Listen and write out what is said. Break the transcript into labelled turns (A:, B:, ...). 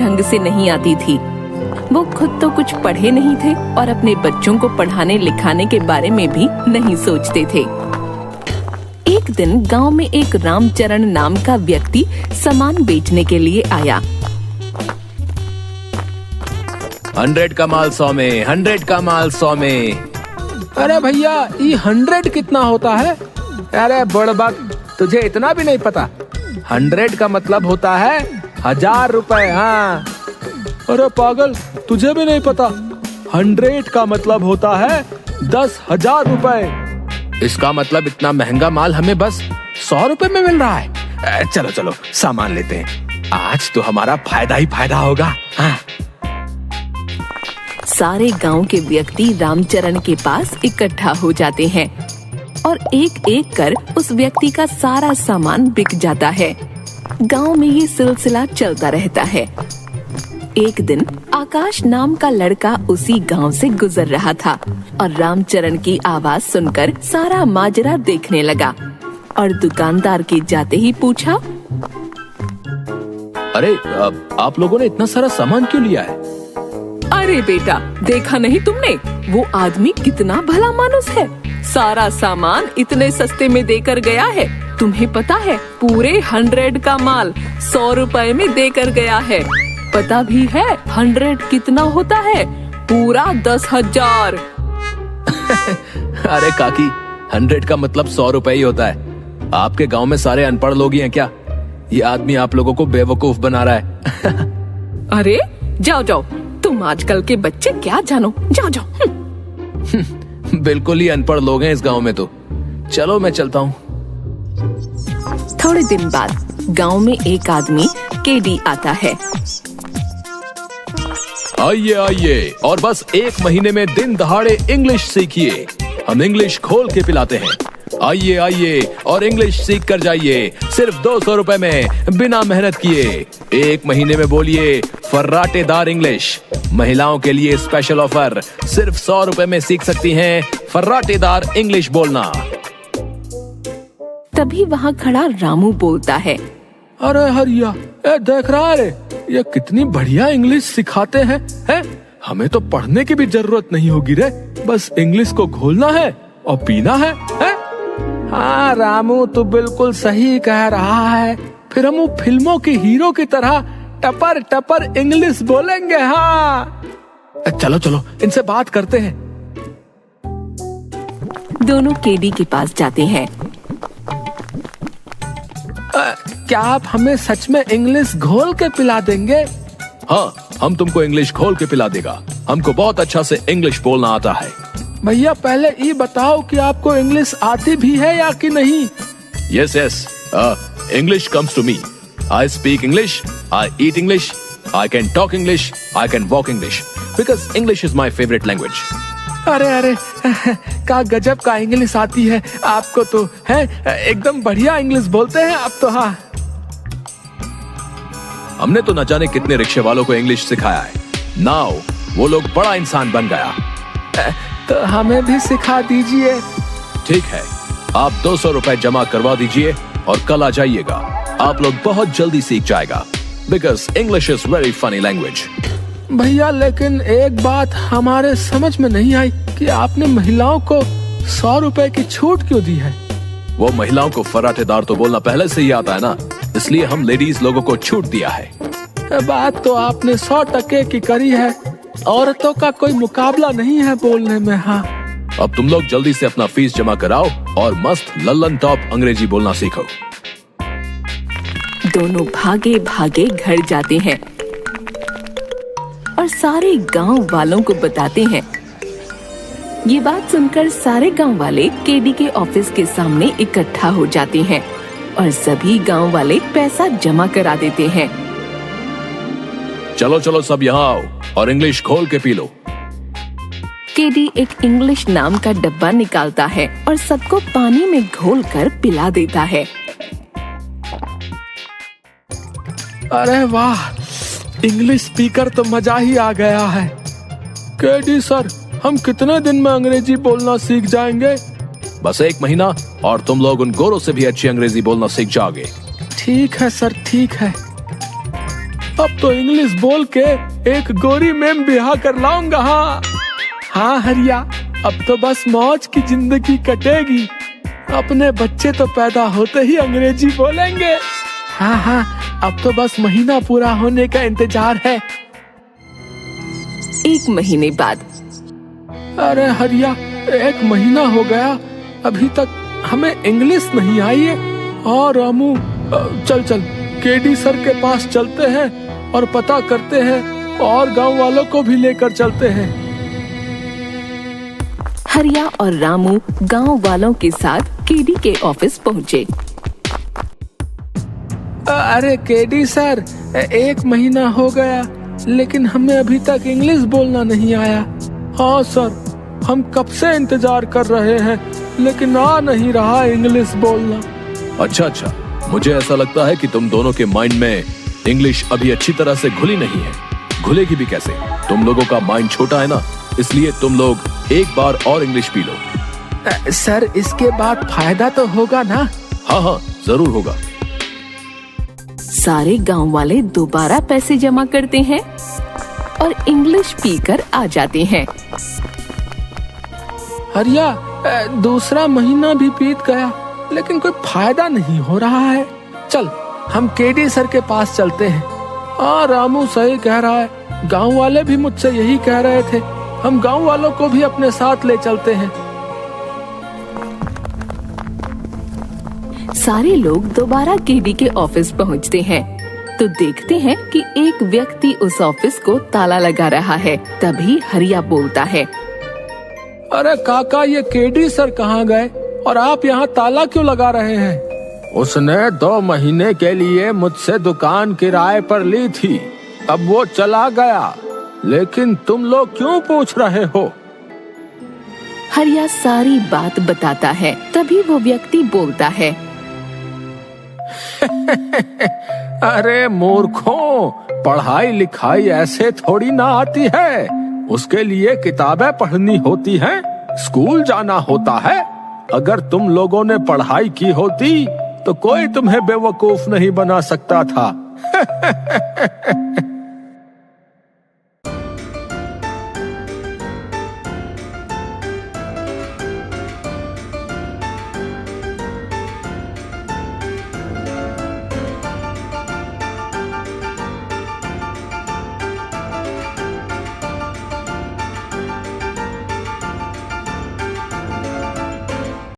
A: ढंग से नहीं आती थी। वो खुद तो कुछ पढ़े नहीं थे और अपने बच्चों को पढ़ाने लिखाने के बारे में भी नहीं सोचते थे। एक दिन गांव में एक रामचरण नाम का व्यक्ति सामान बेचने के लिए आया।
B: 100 का माल 100 में, 100 का माल 100 में।
C: अरे भैया, ये 100 कितना होता है? अरे बुड़बक, तुझे इतना भी नहीं पता। 100 का मतलब होता है 1000 रुपए। हाँ। अरे पागल, तुझे भी नहीं पता? 100 का मतलब होता है 10,000 रुपए।
B: इसका मतलब इतना महंगा माल हमें बस 100 रुपए में मिल रहा है। चलो चलो सामान लेते हैं, आज तो हमारा फायदा ही फायदा होगा। हाँ।
A: सारे गांव के व्यक्ति रामचरण के पास इकट्ठा हो जाते हैं और एक एक कर उस व्यक्ति का सारा सामान बिक जाता है। गांव में ये सिलसिला चलता रहता है। एक दिन आकाश नाम का लड़का उसी गांव से गुजर रहा था और रामचरण की आवाज सुनकर सारा माजरा देखने लगा और दुकानदार के जाते ही पूछा,
B: अरे आप लोगों ने इतना सारा सामान क्यों लिया है?
A: अरे बेटा, देखा नहीं तुमने? वो आदमी कितना भला मानुस है, सारा सामान इतने सस्ते में देकर गया है। तुम्हें पता है, पूरे 100 का माल 100 रुपए में देकर गया है। पता भी है 100 कितना होता है? पूरा 10,000।
B: अरे काकी, 100 का मतलब 100 रुपए ही होता है। आपके गांव में सारे अनपढ़ लोग ही हैं क्या? ये आदमी आप लोगों को बेवकूफ बना रहा है।
A: अरे जाओ जाओ, तुम आजकल के बच्चे क्या जानो, जाओ जाओ।
B: बिल्कुल ही अनपढ़ लोग हैं इस गांव में तो। चलो मैं चलता हूँ।
A: थोड़े दिन बाद गांव में एक आदमी केडी आता है।
B: आइए आइए और बस 1 महीने में दिन दहाड़े इंग्लिश सीखिए। हम इंग्लिश खोल के पिलाते हैं। आइए आइए और इंग्लिश सीख कर जाइए, सिर्फ 200 रुपए में, बिना मेहनत किए। 1 महीने में बोलिए फर्राटेदार इंग्लिश। महिलाओं के लिए स्पेशल ऑफर, सिर्फ 100 रुपए में सीख सकती हैं फर्राटेदार इंग्लिश बोलना।
A: तभी वहाँ खड़ा रामू बोलता है,
C: अरे हरिया, देख रहा है, ये कितनी बढ़िया इंग्लिश सिखाते हैं। हमें तो पढ़ने की भी जरूरत नहीं होगी रे, बस इंग्लिश को घोलना है और पीना है। हाँ रामू, तू बिल्कुल सही कह रहा है। फिर हम फिल्मों के हीरो की तरह टपर टपर इंग्लिश बोलेंगे। हाँ चलो चलो इनसे बात करते हैं।
A: दोनों केडी के पास जाते हैं।
C: क्या आप हमें सच में इंग्लिश घोल के पिला देंगे?
B: हाँ, हम तुमको इंग्लिश खोल के पिला देगा। हमको बहुत अच्छा से इंग्लिश बोलना आता है।
C: भैया पहले ये बताओ कि आपको इंग्लिश आती भी है या कि नहीं?
B: Yes, yes. English comes to me. I speak English. I eat English. I can talk English. I can walk English. Because English is my favorite language.
C: अरे अरे, क्या गजब का इंग्लिश आती है आपको तो, है एकदम बढ़िया इंग्लिश बोलते हैं आप तो। हाँ,
B: हमने तो न जाने कितने रिक्शे वालों को इंग्लिश सिखाया है। नाउ वो लोग बड़ा इंसान बन गया।
C: तो हमें भी सिखा दीजिए।
B: ठीक है, आप 200 रुपए जमा करवा दीजिए और कल आ जाइएगा। आप लोग बहुत जल्दी सीख जाएगा। Because English is very funny language.
C: भैया लेकिन एक बात हमारे समझ में नहीं आई कि आपने महिलाओं को 100 रुपए की छूट क्यों दी है?
B: वो महिलाओं को फर्राटेदार तो बोलना पहले से ही आता है ना, इसलिए हम लेडीज लोगों को छूट दिया है।
C: बात तो आपने 100% की करी है। औरतों का कोई मुकाबला नहीं है बोलने में। हाँ,
B: अब तुम लोग जल्दी से अपना फीस जमा कराओ और मस्त लल्लन टॉप अंग्रेजी बोलना सीखो।
A: दोनों भागे भागे घर जाते हैं और सारे गांव वालों को बताते हैं। ये बात सुनकर सारे गांव वाले केडी के ऑफिस के सामने इकट्ठा हो जाते हैं और सभी गांव वाले पैसा जमा करा देते हैं।
B: चलो चलो सब यहाँ आओ और इंग्लिश खोल के पी लो।
A: केडी एक इंग्लिश नाम का डब्बा निकालता है और सबको पानी में घोलकर पिला देता है।
C: अरे वाह, इंग्लिश स्पीकर तो मजा ही आ गया है। केडी सर, हम कितने दिन में अंग्रेजी बोलना सीख जाएंगे?
B: बस 1 महीना और तुम लोग उन गोरों से भी अच्छी अंग्रेजी बोलना सीख जाओगे।
C: ठीक है सर, ठीक है। अब तो इंग्लिश बोल के एक गोरी मैम ब्याह कर लाऊंगा। हाँ हरिया, अब तो बस मौज की जिंदगी कटेगी। अपने बच्चे तो पैदा होते ही अंग्रेजी बोलेंगे। हाँ, अब तो बस महीना पूरा होने का इंतजार है।
A: 1 महीने बाद।
C: अरे हरिया, 1 महीना हो गया, अभी तक हमें इंग्लिश नहीं आई है। और रामू, चल केडी सर के पास चलते हैं और पता करते हैं और गांव वालों को भी लेकर चलते हैं।
A: हरिया और रामू गांव वालों के साथ केडी के ऑफिस पहुँचे।
C: अरे केडी सर, 1 महीना हो गया लेकिन हमें अभी तक इंग्लिश बोलना नहीं आया। हाँ सर, हम कब से इंतजार कर रहे हैं लेकिन आ नहीं रहा इंग्लिश बोलना।
B: अच्छा, मुझे ऐसा लगता है कि तुम दोनों के माइंड में इंग्लिश अभी अच्छी तरह से घुली नहीं है। घुलेगी भी कैसे? तुम लोगों का माइंड छोटा है ना, इसलिए तुम लोग एक बार और इंग्लिश पी लो।
C: सर, इसके बाद फायदा तो होगा ना?
B: हाँ, जरूर होगा।
A: सारे गांव वाले दोबारा पैसे जमा करते हैं और इंग्लिश पीकर आ जाते हैं।
C: हरिया, दूसरा महीना भी बीत गया लेकिन कोई फायदा नहीं हो रहा है। चल, हम केडी सर के पास चलते हैं। हाँ, रामू सही कह रहा है, गांव वाले भी मुझसे यही कह रहे थे। हम गांव वालों को भी अपने साथ ले चलते हैं।
A: सारे लोग दोबारा केडी के ऑफिस पहुंचते हैं तो देखते हैं कि एक व्यक्ति उस ऑफिस को ताला लगा रहा है। तभी हरिया बोलता है,
C: अरे काका, ये केडी सर कहाँ गए और आप यहाँ ताला क्यों लगा रहे हैं? उसने 2 महीने के लिए मुझसे दुकान किराए पर ली थी, अब वो चला गया, लेकिन तुम लोग क्यों पूछ रहे हो?
A: हरिया सारी बात बताता है। तभी वो व्यक्ति बोलता है,
C: अरे मूर्खों, पढ़ाई लिखाई ऐसे थोड़ी ना आती है। उसके लिए किताबें पढ़नी होती हैं, स्कूल जाना होता है। अगर तुम लोगों ने पढ़ाई की होती तो कोई तुम्हें बेवकूफ नहीं बना सकता था।